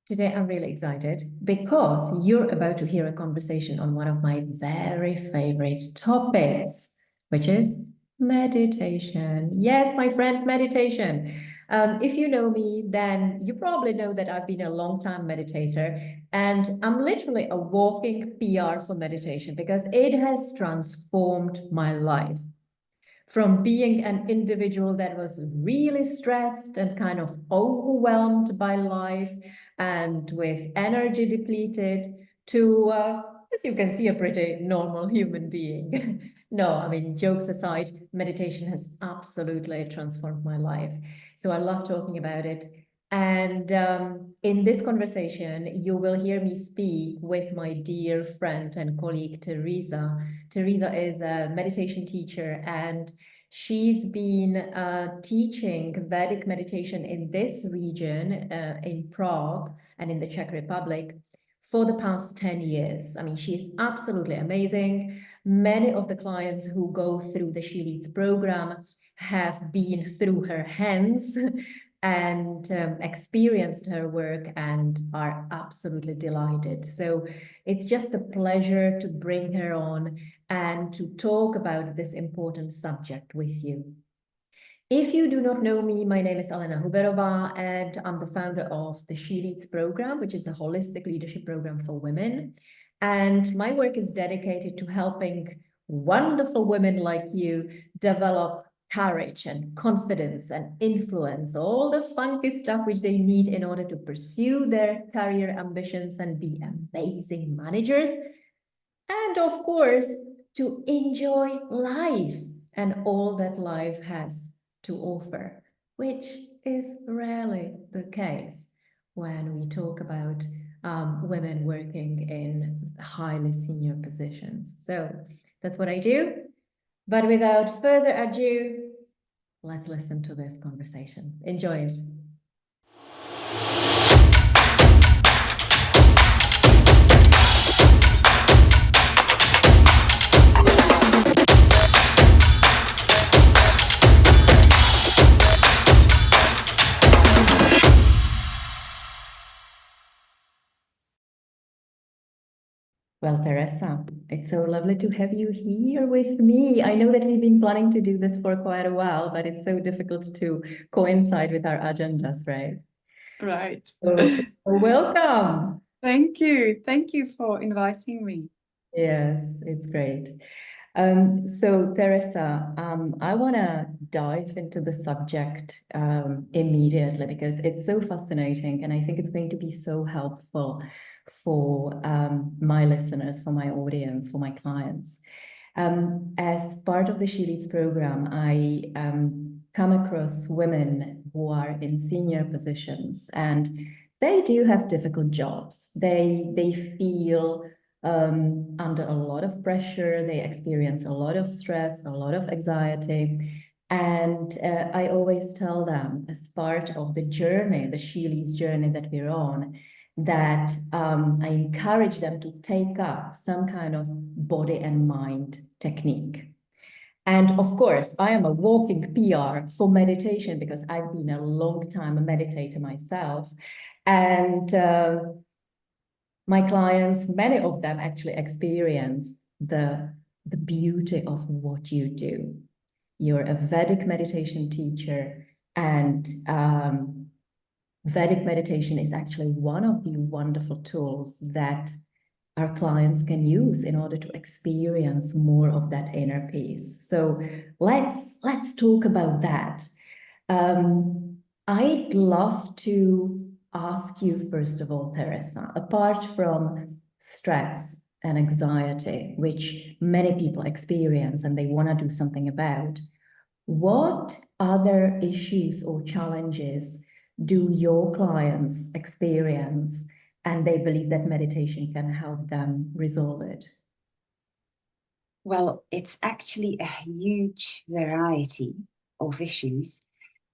Today I'm really excited because you're about to hear a conversation on one of my very favorite topics, which is meditation. Yes, my friend, meditation. If you know me, then you probably know that I've been a long-time meditator, and I'm literally a walking PR for meditation because it has transformed my life. From being an individual that was really stressed and kind of overwhelmed by life and with energy depleted to, as you can see, a pretty normal human being. No, I mean, jokes aside, meditation has absolutely transformed my life. So I love talking about it. And in this conversation, you will hear me speak with my dear friend and colleague, Tereza. Tereza is a meditation teacher, and she's been teaching Vedic meditation in this region, in Prague and in the Czech Republic, for the past 10 years. I mean, she is absolutely amazing. Many of the clients who go through the SHELeads program have been through her hands and experienced her work and are absolutely delighted. So it's just a pleasure to bring her on and to talk about this important subject with you. If you do not know me, my name is Alena Huberová, and I'm the founder of the SHELeads program, which is the holistic leadership program for women. And my work is dedicated to helping wonderful women like you develop courage and confidence and influence, all the funky stuff which they need in order to pursue their career ambitions and be amazing managers. And of course, to enjoy life and all that life has to offer, which is rarely the case when we talk about women working in highly senior positions. So that's what I do. But without further ado, let's listen to this conversation. Enjoy it. Well, Teresa, it's so lovely to have you here with me. I know that we've been planning to do this for quite a while, but it's so difficult to coincide with our agendas, right? Right. So, welcome. Thank you. Thank you for inviting me. Yes, it's great. So Teresa, I want to dive into the subject immediately because it's so fascinating, and I think it's going to be so helpful for my listeners, for my audience, for my clients. As part of the SHELeads program, I come across women who are in senior positions, and they do have difficult jobs. They feel under a lot of pressure. They experience a lot of stress, a lot of anxiety. And I always tell them, as part of the journey, the SHELeads journey that we're on, that I encourage them to take up some kind of body and mind technique. And of course, I am a walking PR for meditation because I've been a long time a meditator myself. And my clients, many of them actually experience the beauty of what you do. You're a Vedic meditation teacher, and Vedic meditation is actually one of the wonderful tools that our clients can use in order to experience more of that inner peace. So let's talk about that. I'd love to ask you, first of all, Teresa, apart from stress and anxiety, which many people experience and they want to do something about, what other issues or challenges do your clients experience and they believe that meditation can help them resolve it? Well, it's actually a huge variety of issues.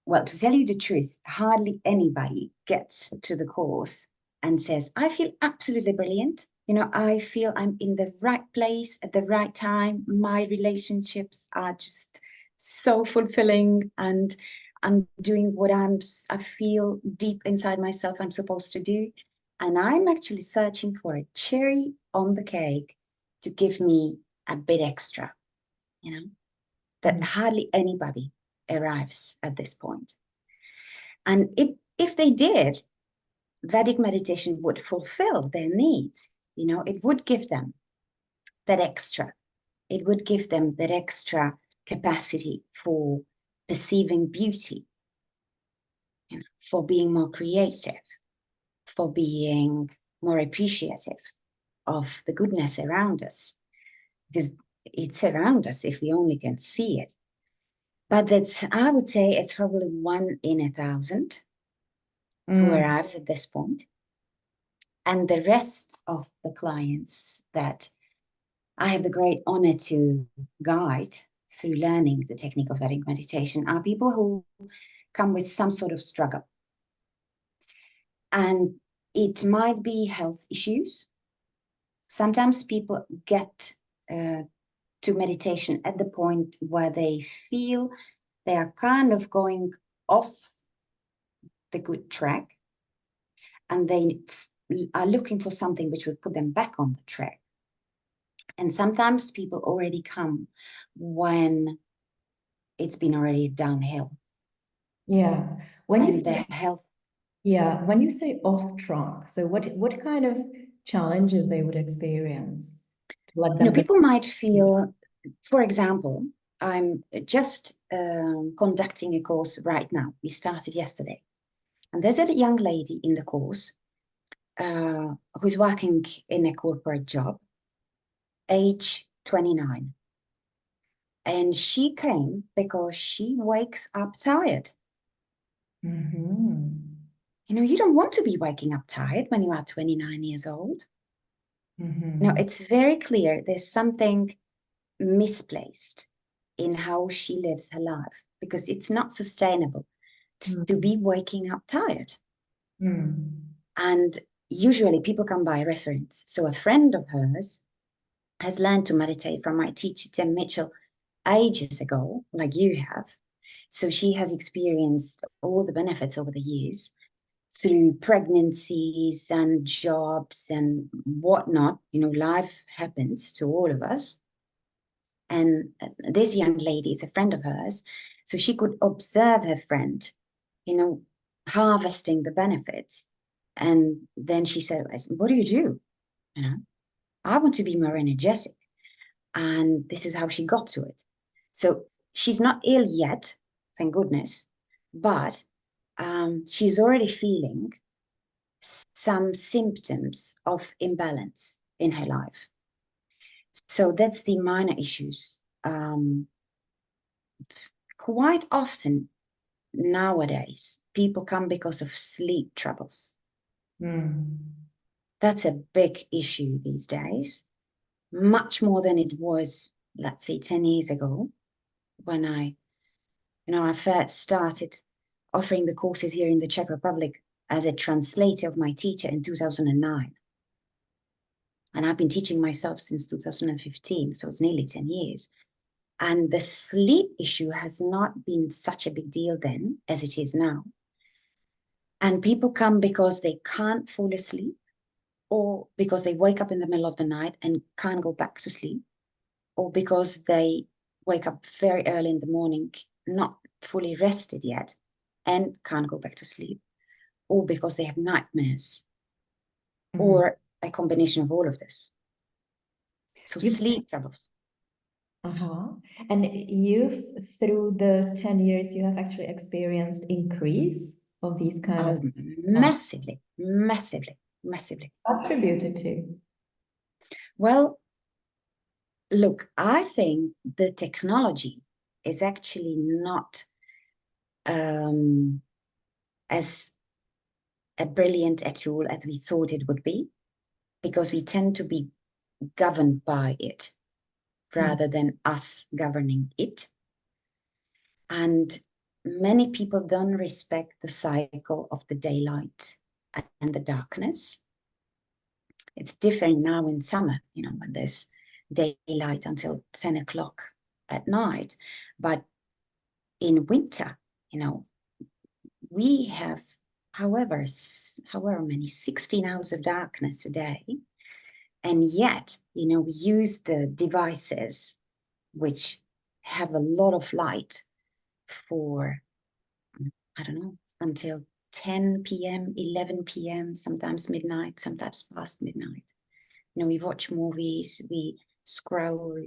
Well, to tell you the truth, hardly anybody gets to the course and says, I feel absolutely brilliant. You know, I feel I'm in the right place at the right time. My relationships are just so fulfilling, and I'm doing what I feel deep inside myself I'm supposed to do. And I'm actually searching for a cherry on the cake to give me a bit extra, you know, that hardly anybody arrives at this point. And if they did, Vedic meditation would fulfill their needs. You know, it would give them that extra. It would give them that extra capacity for perceiving beauty, you know, for being more creative, for being more appreciative of the goodness around us, because it's around us if we only can see it. But that's, I would say it's probably 1 in 1,000 who arrives at this point. And the rest of the clients that I have the great honor to guide through learning the technique of Vedic meditation are people who come with some sort of struggle. And it might be health issues. Sometimes people get to meditation at the point where they feel they are kind of going off the good track, and they are looking for something which would put them back on the track. And sometimes people already come when it's been already downhill. Yeah. When you And say, the health. yeah, when you say off track, so what kind of challenges they would experience to let You them know, people might feel, for example, I'm just conducting a course right now. We started yesterday. And there's a young lady in the course who's working in a corporate job, age 29. And she came because she wakes up tired. You know, you don't want to be waking up tired when you are 29 years old. No, it's very clear there's something misplaced in how she lives her life, because it's not sustainable to be waking up tired. And usually people come by reference. So a friend of hers has learned to meditate from my teacher, Tim Mitchell, ages ago, like you have. So she has experienced all the benefits over the years through pregnancies and jobs and whatnot. You know, life happens to all of us. And this young lady is a friend of hers. So she could observe her friend, you know, harvesting the benefits. And then she said, what do? You know, I want to be more energetic. And this is how she got to it. So she's not ill yet, thank goodness, but she's already feeling some symptoms of imbalance in her life. So that's the minor issues. Quite often nowadays, people come because of sleep troubles. That's a big issue these days, much more than it was, let's say, 10 years ago, when I first started offering the courses here in the Czech Republic as a translator of my teacher in 2009. And I've been teaching myself since 2015, so it's nearly 10 years. And the sleep issue has not been such a big deal then as it is now. And people come because they can't fall asleep, or because they wake up in the middle of the night and can't go back to sleep, or because they wake up very early in the morning, not fully rested yet, and can't go back to sleep, or because they have nightmares, or a combination of all of this. So sleep troubles. And you've, through the 10 years, you have actually experienced increase of these kind of massively. attributed to? Well, look, I think the technology is actually not as a brilliant a tool as we thought it would be, because we tend to be governed by it rather than us governing it. And many people don't respect the cycle of the daylight and the darkness. It's different now in summer, you know, when there's daylight until 10 o'clock at night. But in winter, you know, we have however many, 16 hours of darkness a day. And yet, we use the devices which have a lot of light for, I don't know, until 10 p.m., 11 p.m., sometimes midnight, sometimes past midnight. We watch movies, we scroll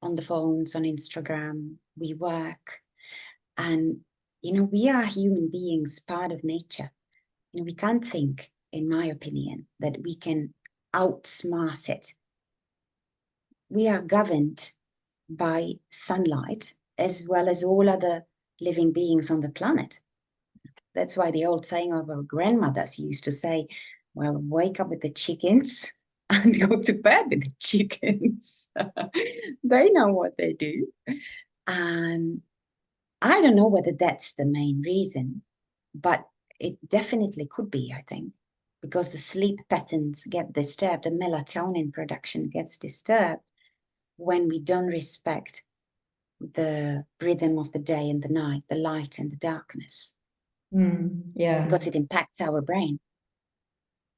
on the phones, on Instagram, we work. And, we are human beings, part of nature. We can't think, in my opinion, that we can outsmart it. We are governed by sunlight as well as all other living beings on the planet. That's why the old saying of our grandmothers used to say, well, wake up with the chickens and go to bed with the chickens. They know what they do. And I don't know whether that's the main reason, but it definitely could be, I think, because the sleep patterns get disturbed, the melatonin production gets disturbed when we don't respect the rhythm of the day and the night, the light and the darkness. Yeah. Because it impacts our brain.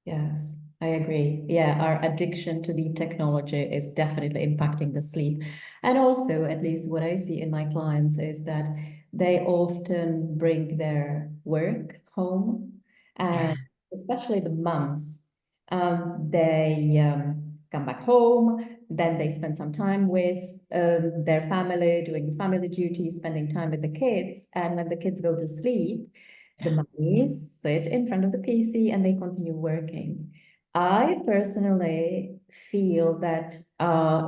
Yes, I agree. Yeah, our addiction to the technology is definitely impacting the sleep. And also, at least what I see in my clients is that they often bring their work home, and especially the moms, they come back home, then they spend some time with their family, doing family duties, spending time with the kids, and when the kids go to sleep, the mummies sit in front of the PC and they continue working. I personally feel that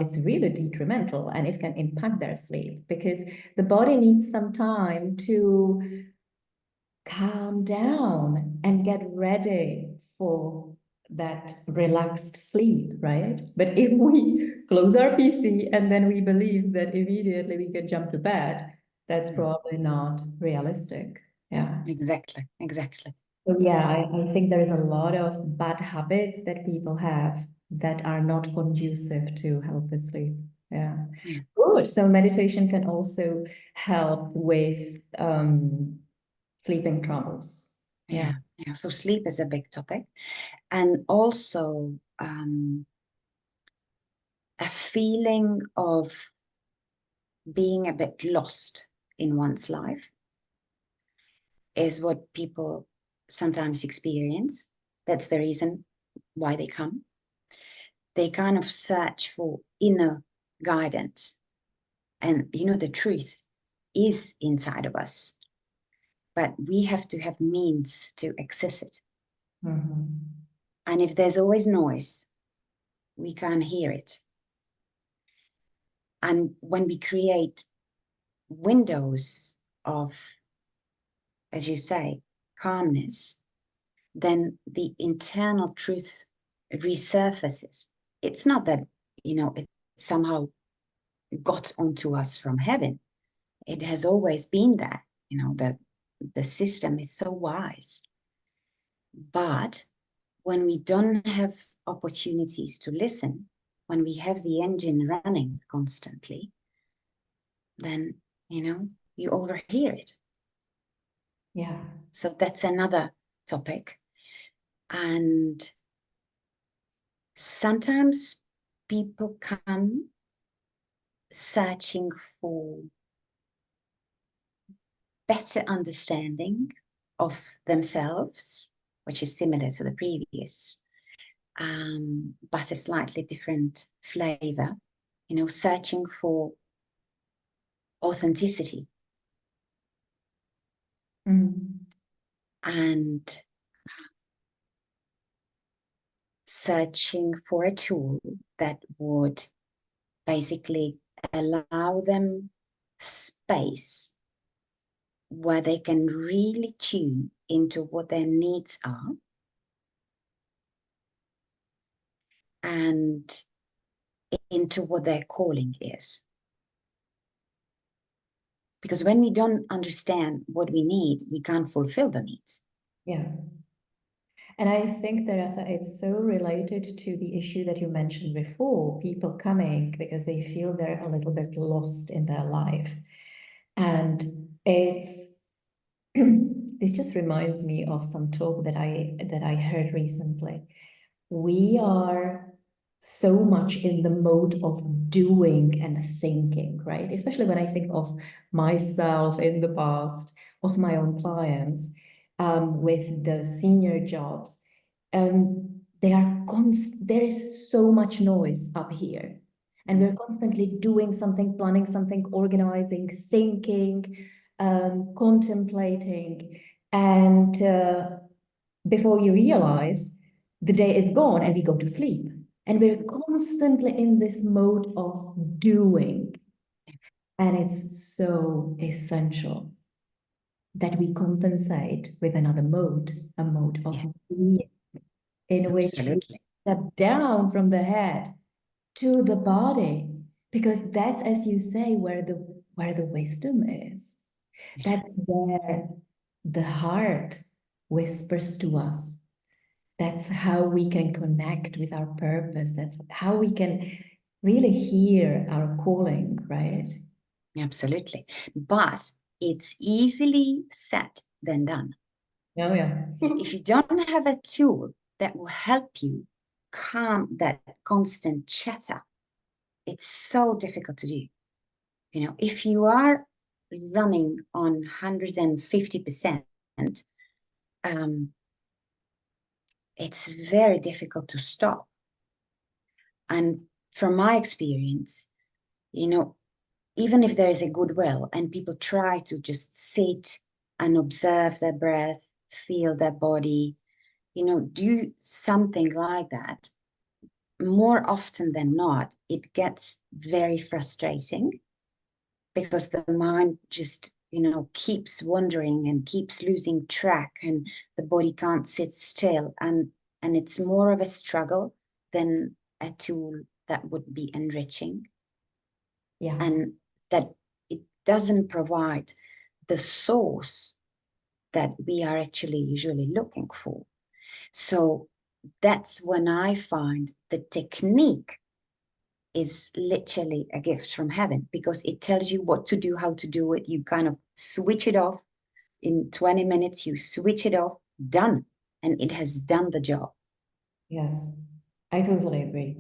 it's really detrimental and it can impact their sleep because the body needs some time to calm down and get ready for that relaxed sleep, right? But if we close our PC and then we believe that immediately we can jump to bed, that's probably not realistic. Yeah. Exactly. So yeah, I think there is a lot of bad habits that people have that are not conducive to healthy sleep. Yeah. Good. So meditation can also help with sleeping troubles. Yeah. So sleep is a big topic. And also a feeling of being a bit lost in one's life is what people sometimes experience. That's the reason why they come. They kind of search for inner guidance. And the truth is inside of us, but we have to have means to access it. And if there's always noise, we can't hear it. And when we create windows of, as you say, calmness, then the internal truth resurfaces. It's not that, it somehow got onto us from heaven. It has always been there, that the system is so wise. But when we don't have opportunities to listen, when we have the engine running constantly, then, you overhear it. Yeah. So that's another topic. And sometimes people come searching for better understanding of themselves, which is similar to the previous, but a slightly different flavor, searching for authenticity. And searching for a tool that would basically allow them space where they can really tune into what their needs are and into what their calling is. Because when we don't understand what we need, we can't fulfill the needs. Yeah. And I think, Tereza, it's so related to the issue that you mentioned before, people coming because they feel they're a little bit lost in their life. And it's this just reminds me of some talk that I heard recently. We are so much in the mode of doing and thinking, right? Especially when I think of myself in the past, of my own clients, with the senior jobs. There is so much noise up here, and we're constantly doing something, planning something, organizing, thinking, contemplating, and before you realize, the day is gone and we go to sleep. And we're constantly in this mode of doing. And it's so essential that we compensate with another mode, a mode of being, in which we step down from the head to the body, because that's, as you say, where the wisdom is. That's where the heart whispers to us. That's how we can connect with our purpose. That's how we can really hear our calling, right? Absolutely. But it's easily said than done. Oh, yeah. If you don't have a tool that will help you calm that constant chatter, it's so difficult to do. You know, if you are running on 150%, it's very difficult to stop. And from my experience, you know, even if there is a goodwill and people try to just sit and observe their breath, feel their body, you know, do something like that, more often than not, it gets very frustrating because the mind just, you know, keeps wandering and keeps losing track, and the body can't sit still. And it's more of a struggle than a tool that would be enriching. Yeah. And that it doesn't provide the source that we are actually usually looking for. So that's when I find the technique is literally a gift from heaven, because it tells you what to do, how to do it. You kind of switch it off in 20 minutes, you switch it off, done. And it has done the job. Yes, I totally agree.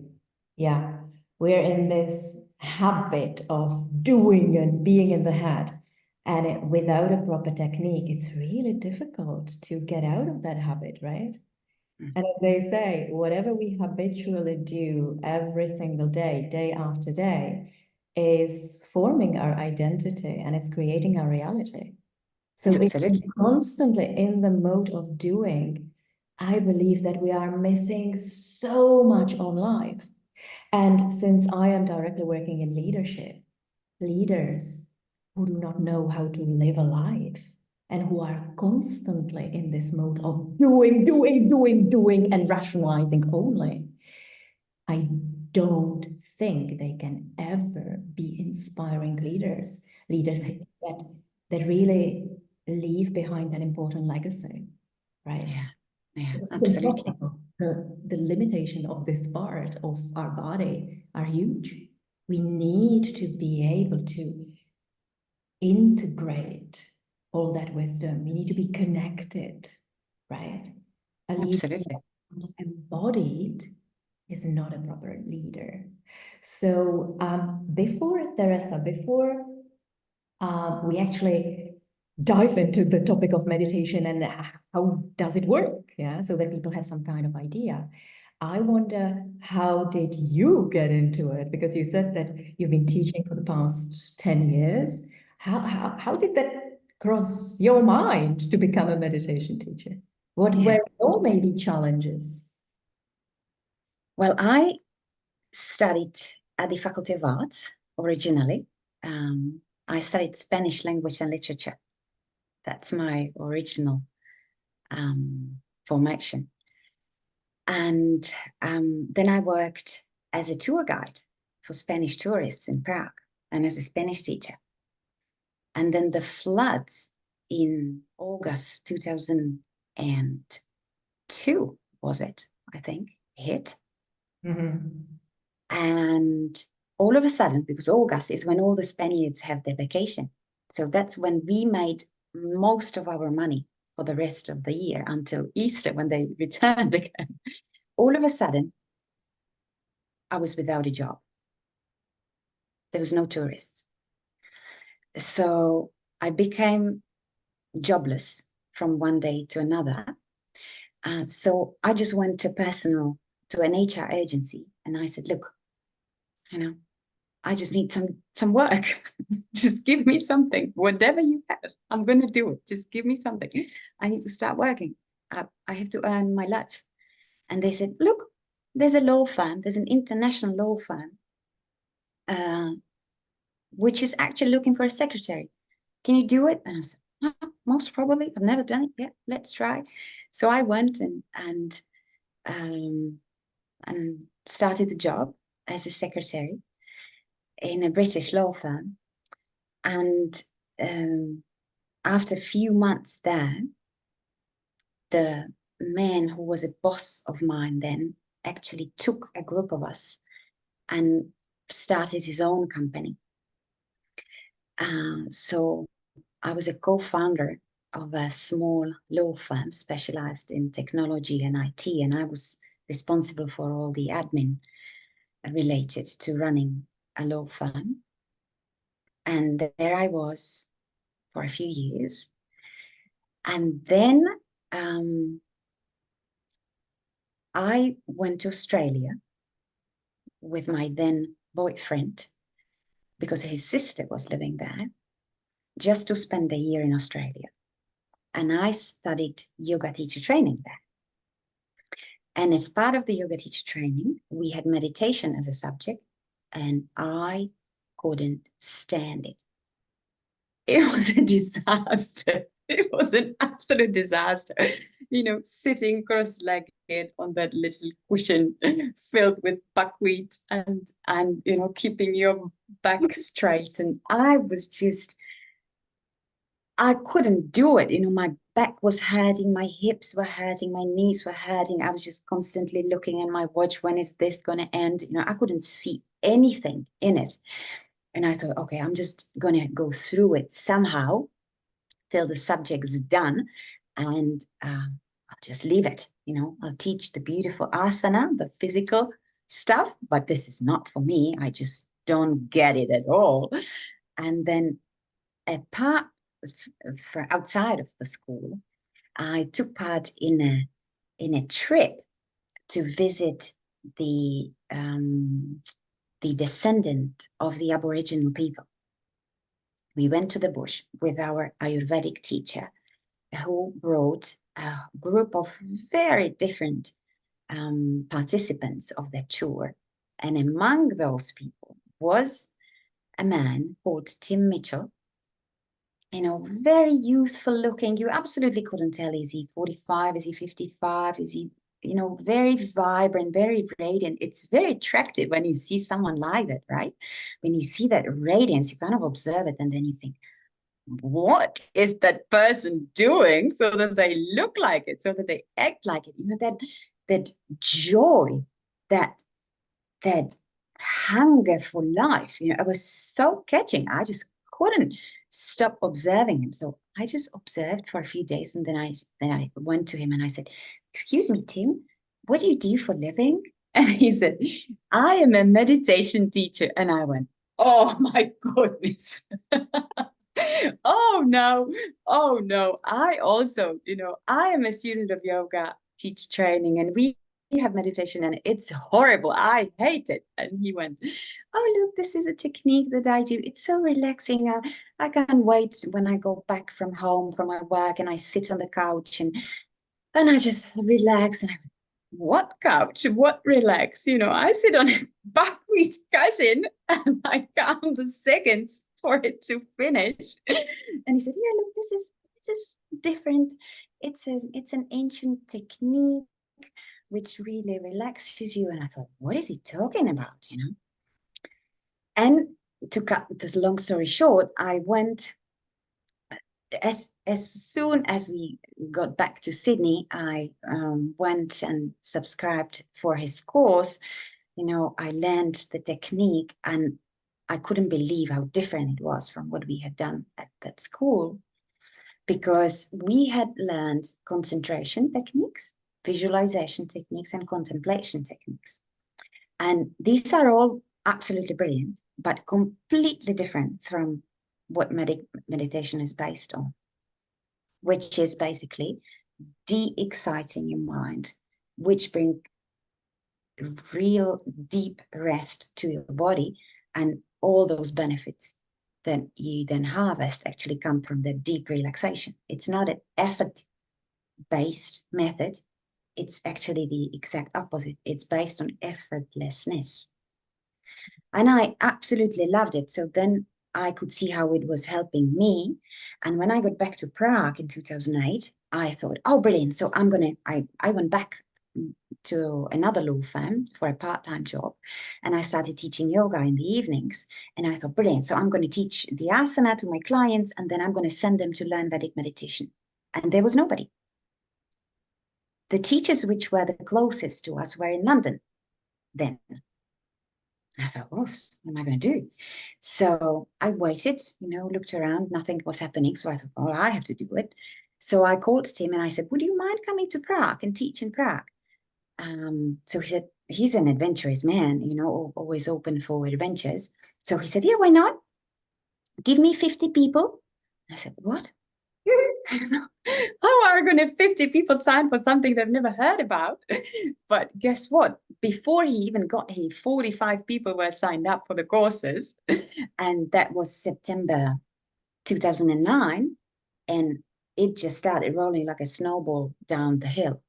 Yeah, we're in this habit of doing and being in the head. And without a proper technique, it's really difficult to get out of that habit, right? And as they say, whatever we habitually do every single day, day after day, is forming our identity and it's creating our reality. So if Absolutely. we're constantly in the mode of doing, I believe that we are missing so much on life. And since I am directly working in leadership, leaders who do not know how to live a life and who are constantly in this mode of doing, and rationalizing only, I don't think they can ever be inspiring leaders that really leave behind an important legacy, right? Yeah, It's absolutely. impossible. The limitation of this part of our body are huge. We need to be able to integrate all that wisdom. We need to be connected, right? A leader Absolutely. embodied is not a proper leader. So before we actually dive into the topic of meditation and how does it work, yeah, so that people have some kind of idea, I wonder, how did you get into it? Because you said that you've been teaching for the past 10 years. How did that cross your mind to become a meditation teacher? What were your maybe challenges? Well, I studied at the Faculty of Arts originally. I studied Spanish language and literature. That's my original formation. And then I worked as a tour guide for Spanish tourists in Prague and as a Spanish teacher. And then the floods in August 2002, was it, I think, hit. Mm-hmm. And all of a sudden, because August is when all the Spaniards have their vacation. So that's when we made most of our money for the rest of the year until Easter when they returned again. All of a sudden, I was without a job. There was no tourists. So I became jobless from one day to another. So I just went to an HR agency, and I said, look, I just need some work. Just give me something, whatever you have, I'm going to do it. Just give me something. I need to start working. I have to earn my life. And they said, look, there's a law firm, there's an international law firm, which is actually looking for a secretary. Can you do it? And I said, no, most probably. I've never done it yet. Let's try. So I went and started the job as a secretary in a British law firm. And after a few months there, the man who was a boss of mine then actually took a group of us and started his own company. So I was a co-founder of a small law firm specialized in technology and IT, and I was responsible for all the admin related to running a law firm. And there I was for a few years. And then I went to Australia with my then boyfriend because his sister was living there, just to spend a year in Australia. And I studied yoga teacher training there. And as part of the yoga teacher training, we had meditation as a subject, and I couldn't stand it. It was a disaster. It was an absolute disaster. Sitting cross-legged on that little cushion filled with buckwheat and keeping your back straight. And I couldn't do it. My back was hurting, my hips were hurting, my knees were hurting. I was just constantly looking at my watch. When is this going to end? I couldn't see anything in it. And I thought, okay, I'm just going to go through it somehow till the subject is done. And I'll just leave it. I'll teach the beautiful asana, the physical stuff, but this is not for me. I just don't get it at all. And then apart from outside of the school, I took part in a trip to visit the descendant of the Aboriginal people. We went to the bush with our Ayurvedic teacher, who brought a group of very different participants of that tour. And among those people was a man called Tim Mitchell, very youthful looking. You absolutely couldn't tell, is he 45, is he 55, is he, very vibrant, very radiant. It's very attractive when you see someone like that, right? When you see that radiance, you kind of observe it, and then you think, what is that person doing so that they look like it, so that they act like it? That joy, that hunger for life, it was so catching. I just couldn't stop observing him. So I just observed for a few days, and then I went to him and I said, excuse me, Tim, what do you do for a living? And he said, I am a meditation teacher. And I went, oh my goodness. Oh no. I also, I am a student of yoga, teach training, and we have meditation, and it's horrible. I hate it. And he went, oh, look, this is a technique that I do. It's so relaxing. I can't wait when I go back from home from my work and I sit on the couch and I just relax. And I went, what couch? What relax? I sit on a buckwheat cushion and I count the seconds for it to finish. And he said, yeah, look, this is different. It's an ancient technique which really relaxes you. And I thought, what is he talking about, And to cut this long story short, I went, as soon as we got back to Sydney, I went and subscribed for his course. I learned the technique, and I couldn't believe how different it was from what we had done at that school. because we had learned concentration techniques, visualization techniques, and contemplation techniques. And these are all absolutely brilliant, but completely different from what meditation is based on, which is basically de-exciting your mind, which brings real deep rest to your body, and all those benefits that you then harvest actually come from the deep relaxation. It's not an effort-based method. It's actually the exact opposite. It's based on effortlessness. And I absolutely loved it. So then I could see how it was helping me. And when I got back to Prague in 2008, I thought, oh, brilliant. So I went back to another law firm for a part-time job, and I started teaching yoga in the evenings. And I thought, brilliant. So I'm going to teach the asana to my clients, and then I'm going to send them to learn Vedic meditation. And there was nobody. The teachers which were the closest to us were in London then. I thought, oh, what am I going to do? So I waited, looked around, nothing was happening. So I thought, well, I have to do it. So I called Tim and I said, would you mind coming to Prague and teach in Prague? So he said, he's an adventurous man, always open for adventures. So he said, yeah, why not? Give me 50 people. I said, what? How are going to 50 people sign for something they've never heard about? But guess what? Before he even got here, 45 people were signed up for the courses. And that was September 2009. And it just started rolling like a snowball down the hill.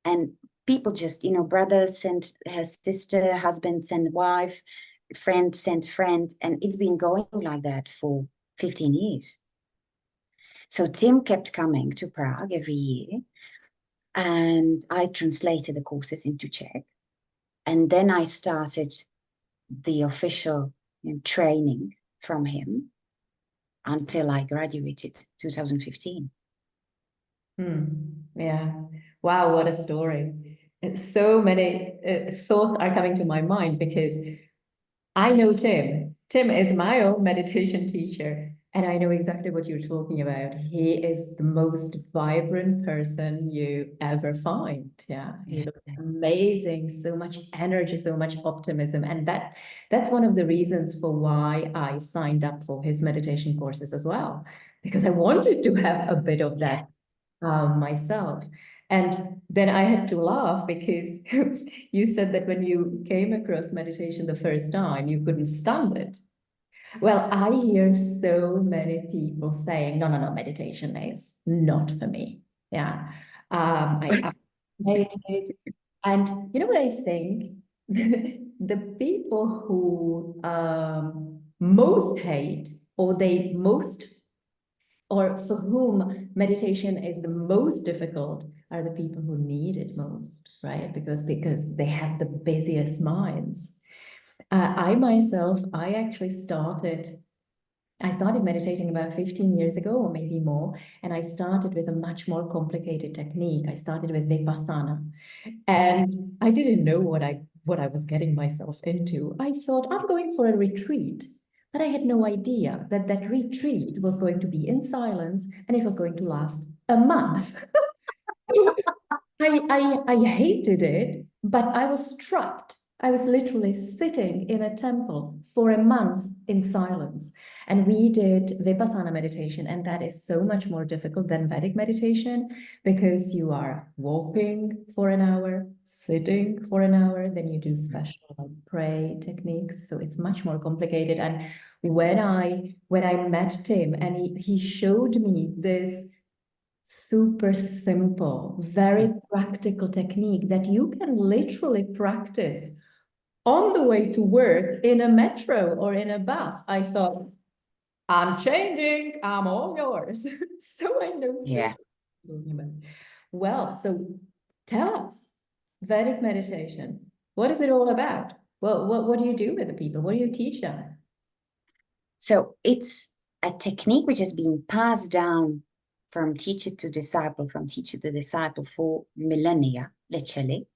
And people just, brother sent her sister, husband sent wife, friend sent friend. And it's been going like that for 15 years. So Tim kept coming to Prague every year, and I translated the courses into Czech. And then I started the official training from him until I graduated 2015. Yeah. Wow, what a story. So many thoughts are coming to my mind because I know Tim. Tim is my own meditation teacher, and I know exactly what you're talking about. He is the most vibrant person you ever find. Yeah, he looks amazing, so much energy, so much optimism. And that's one of the reasons for why I signed up for his meditation courses as well, because I wanted to have a bit of that myself. And then I had to laugh because you said that when you came across meditation the first time, you couldn't stand it. Well, I hear so many people saying, no, meditation is not for me. Yeah. I meditate. And you know what I think? The people who most hate, or for whom meditation is the most difficult, are the people who need it most, right? Because they have the busiest minds. I actually started meditating about 15 years ago, or maybe more, and I started with a much more complicated technique. I started with Vipassana, and I didn't know what I was getting myself into. I thought I'm going for a retreat, but I had no idea that that retreat was going to be in silence and it was going to last a month. I hated it, but I was trapped. I was literally sitting in a temple for a month in silence. And we did Vipassana meditation, and that is so much more difficult than Vedic meditation because you are walking for an hour, sitting for an hour, then you do special pray techniques. So it's much more complicated. And when I met Tim and he showed me this super simple, very practical technique that you can literally practice on the way to work in a metro or in a bus. I thought, I'm changing, I'm all yours. So I know. Yeah. Well, so tell us, Vedic meditation, what is it all about? Well, what do you do with the people? What do you teach them? So it's a technique which has been passed down from teacher to disciple, for millennia, literally.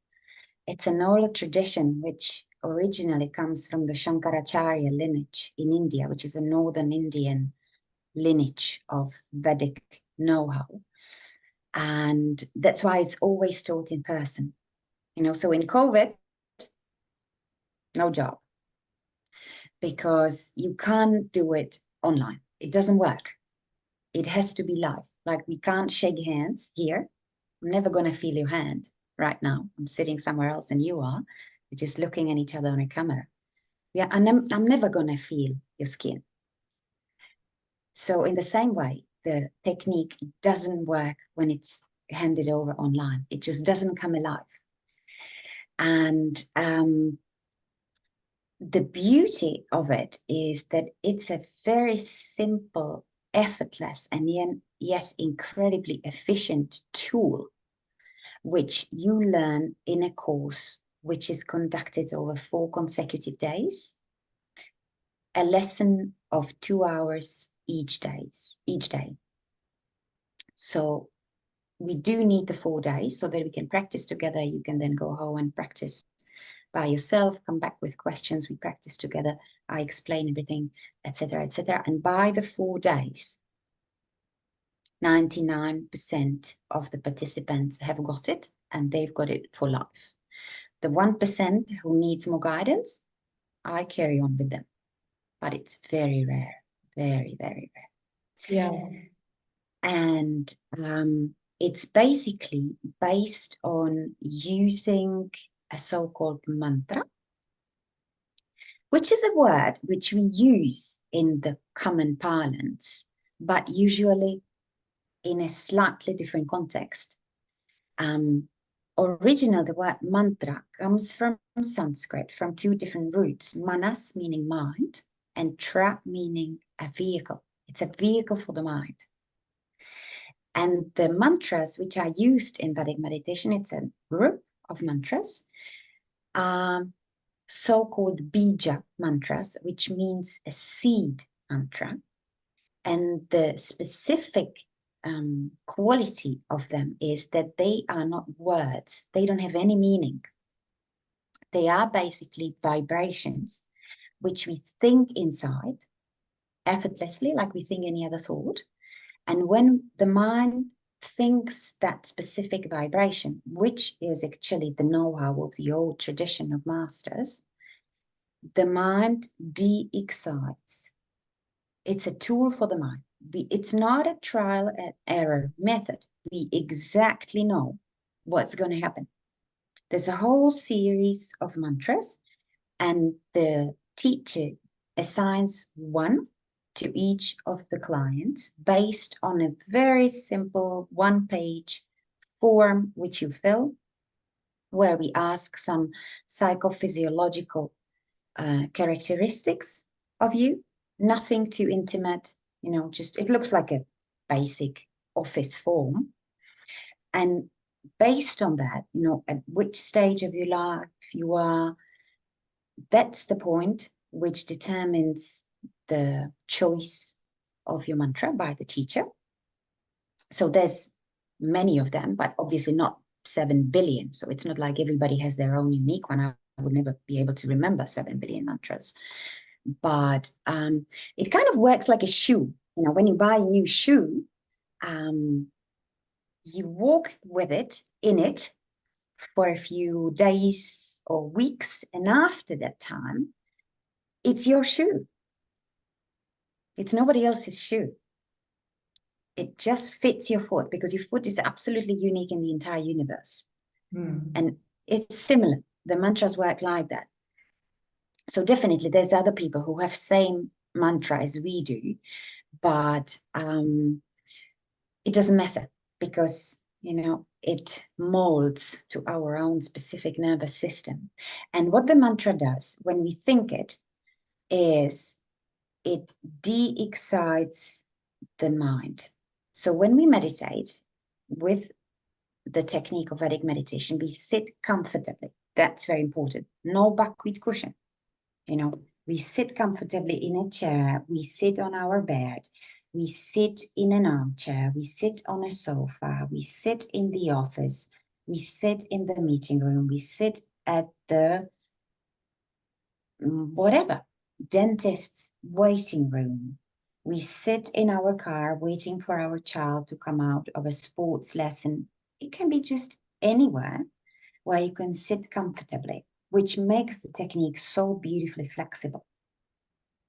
It's an old tradition which originally comes from the Shankaracharya lineage in India, which is a northern Indian lineage of Vedic know-how. And that's why it's always taught in person. You know, so in COVID, no job, because you can't do it online. It doesn't work. It has to be live. Like, we can't shake hands here. I'm never going to feel your hand right now. I'm sitting somewhere else and you are. We're just looking at each other on a camera. Yeah, and I'm never going to feel your skin. So in the same way, the technique doesn't work when it's handed over online. It just doesn't come alive. And the beauty of it is that it's a very simple, effortless, and yet incredibly efficient tool, which you learn in a course which is conducted over 4 consecutive days, a lesson of 2 hours each day. So we do need the 4 days so that we can practice together. You can then go home and practice by yourself, come back with questions, we practice together, I explain everything, etc., etc. And by the 4 days, 99% of the participants have got it, and they've got it for life. The 1% who needs more guidance, I carry on with them, but it's very rare, very, very rare. Yeah. And it's basically based on using a so-called mantra, which is a word which we use in the common parlance, but usually in a slightly different context. Originally, the word mantra comes from Sanskrit, from 2 different roots, manas meaning mind, and tra meaning a vehicle. It's a vehicle for the mind. And the mantras which are used in Vedic meditation, it's a group of mantras, so-called bija mantras, which means a seed mantra. And the specific quality of them is that they are not words. They don't have any meaning. They are basically vibrations, which we think inside effortlessly, like we think any other thought. And when the mind thinks that specific vibration, which is actually the know-how of the old tradition of masters, the mind de-excites. It's a tool for the mind. It's not a trial and error method. We exactly know what's going to happen. There's a whole series of mantras, and the teacher assigns one to each of the clients based on a very simple 1-page form which you fill, where we ask some psychophysiological characteristics of you. Nothing too intimate, you know, just it looks like a basic office form. And based on that, you know, at which stage of your life you are, that's the point which determines the choice of your mantra by the teacher. So there's many of them, but obviously not 7 billion. So it's not like everybody has their own unique one. I would never be able to remember 7 billion mantras. But it kind of works like a shoe. You know, when you buy a new shoe, you walk with it, in it, for a few days or weeks. And after that time, it's your shoe. It's nobody else's shoe. It just fits your foot, because your foot is absolutely unique in the entire universe. And it's similar. The mantras work like that. So definitely there's other people who have same mantra as we do, but it doesn't matter, because, you know, it molds to our own specific nervous system. And what the mantra does when we think it is it de-excites the mind. So when we meditate with the technique of Vedic meditation, we sit comfortably. That's very important. No buckwheat cushion. You know, we sit comfortably in a chair, we sit on our bed, we sit in an armchair, we sit on a sofa, we sit in the office, we sit in the meeting room, we sit at the whatever, dentist's waiting room, We sit in our car waiting for our child to come out of a sports lesson. It can be just anywhere where you can sit comfortably, which makes the technique so beautifully flexible.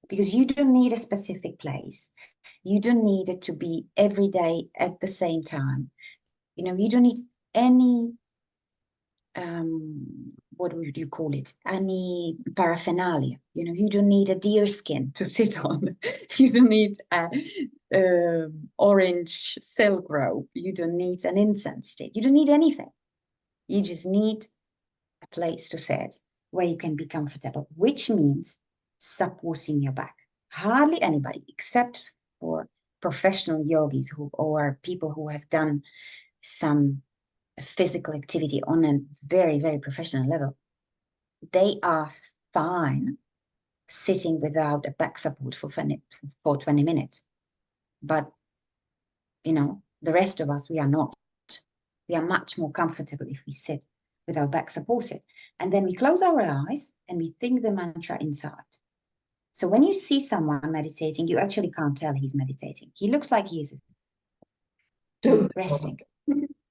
Because you don't need a specific place. You don't need it to be every day at the same time. You know, you don't need any, what would you call it? Any paraphernalia. You know, you don't need a deer skin to sit on. You don't need a orange silk robe. You don't need an incense stick. You don't need anything. You just need a place to sit where you can be comfortable, which means supporting your back. Hardly anybody, except for professional yogis or people who have done some physical activity on a very, very professional level, they are fine sitting without a back support for 20 minutes. But, you know, the rest of us, we are not. We are much more comfortable if we sit with our back supported. And then we close our eyes and we think the mantra inside. So when you see someone meditating, you actually can't tell he's meditating. He looks like he's resting.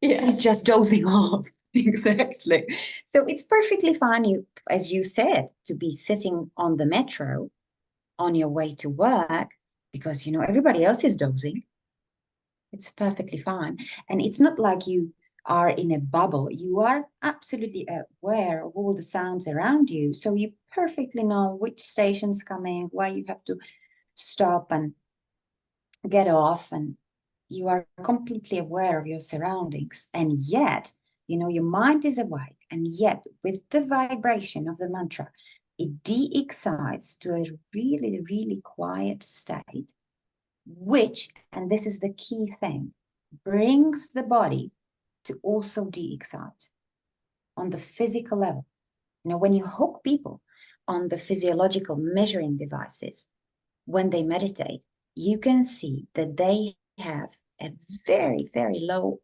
Yeah. He's just dozing off. Exactly. So it's perfectly fine, as you said, to be sitting on the metro on your way to work because, you know, everybody else is dozing. It's perfectly fine. And it's not like you are in a bubble. You are absolutely aware of all the sounds around you. So you perfectly know which station's coming, where you have to stop and get off, and you are completely aware of your surroundings. And yet, you know, your mind is awake, and yet with the vibration of the mantra, it de-excites to a really, really quiet state, which, and this is the key thing, brings the body to also de-excite on the physical level. You know, when you hook people on the physiological measuring devices, when they meditate, you can see that they have a very, very low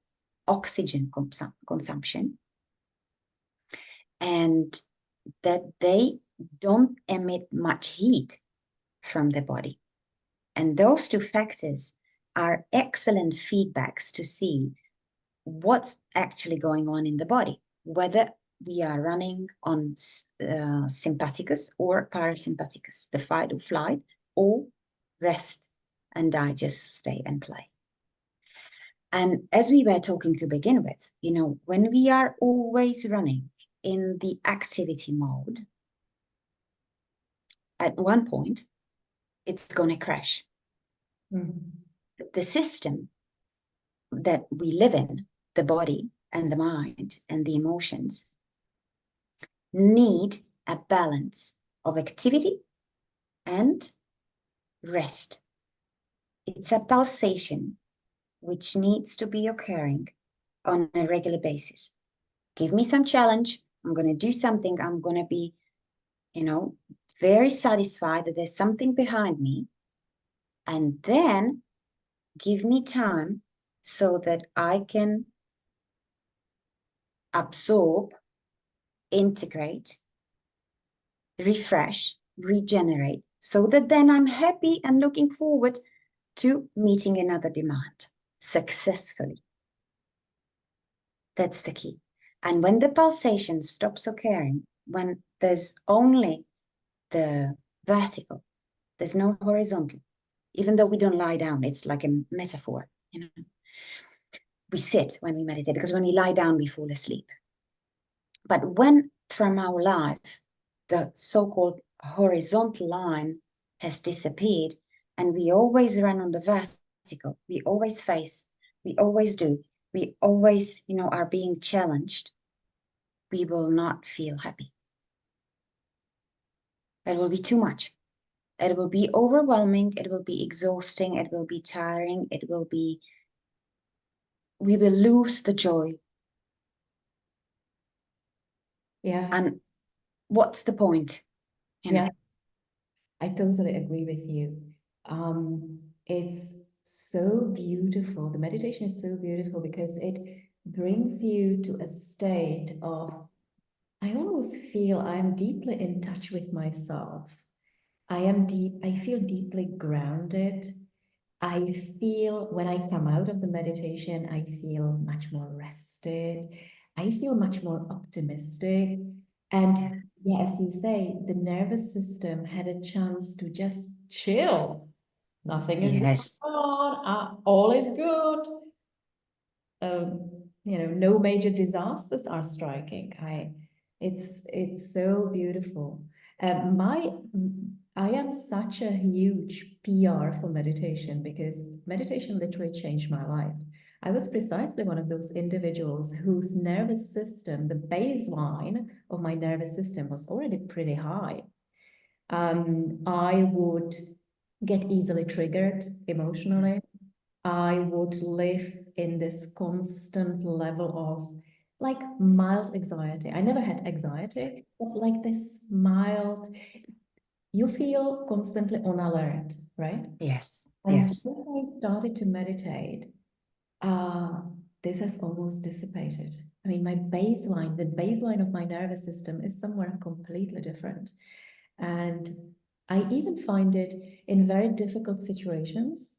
oxygen consumption, and that they don't emit much heat from the body. And those two factors are excellent feedbacks to see what's actually going on in the body, whether we are running on sympathicus or parasympathicus, the fight or flight, or rest and digest, stay and play. And as we were talking to begin with, you know, when we are always running in the activity mode, at one point, it's going to crash. The system that we live in, the body and the mind and the emotions, need a balance of activity and rest. It's a pulsation which needs to be occurring on a regular basis. Give me some challenge. I'm going to do something. I'm going to be, you know, very satisfied that there's something behind me. And then give me time so that I can absorb, integrate, refresh, regenerate, so that then I'm happy and looking forward to meeting another demand successfully. That's the key. And when the pulsation stops occurring, when there's only the vertical, there's no horizontal, even though we don't lie down, it's like a metaphor, you know. We sit when we meditate, because when we lie down, we fall asleep. But when from our life, the so-called horizontal line has disappeared, and we always run on the vertical, we always face, we always do, we always, you know, are being challenged, we will not feel happy. It will be too much. It will be overwhelming. It will be exhausting. It will be tiring. It will be, we will lose the joy. Yeah. And what's the point? You know? Yeah. I totally agree with you. It's so beautiful. The meditation is so beautiful because it brings you to a state of, I almost feel I'm deeply in touch with myself. I feel deeply grounded. I feel when I come out of the meditation, I feel much more rested. I feel much more optimistic. And yeah, as you say, the nervous system had a chance to just chill. Nothing is going Yes. on. All is good. No major disasters are striking. It's so beautiful. I am such a huge PR for meditation because meditation literally changed my life. I was precisely one of those individuals whose nervous system, the baseline of my nervous system was already pretty high. I would get easily triggered emotionally. I would live in this constant level of like mild anxiety. I never had anxiety, but like this mild, you feel constantly on alert, right? Yes. And Yes. since I started to meditate, this has almost dissipated. I mean, the baseline of my nervous system is somewhere completely different. And I even find it in very difficult situations,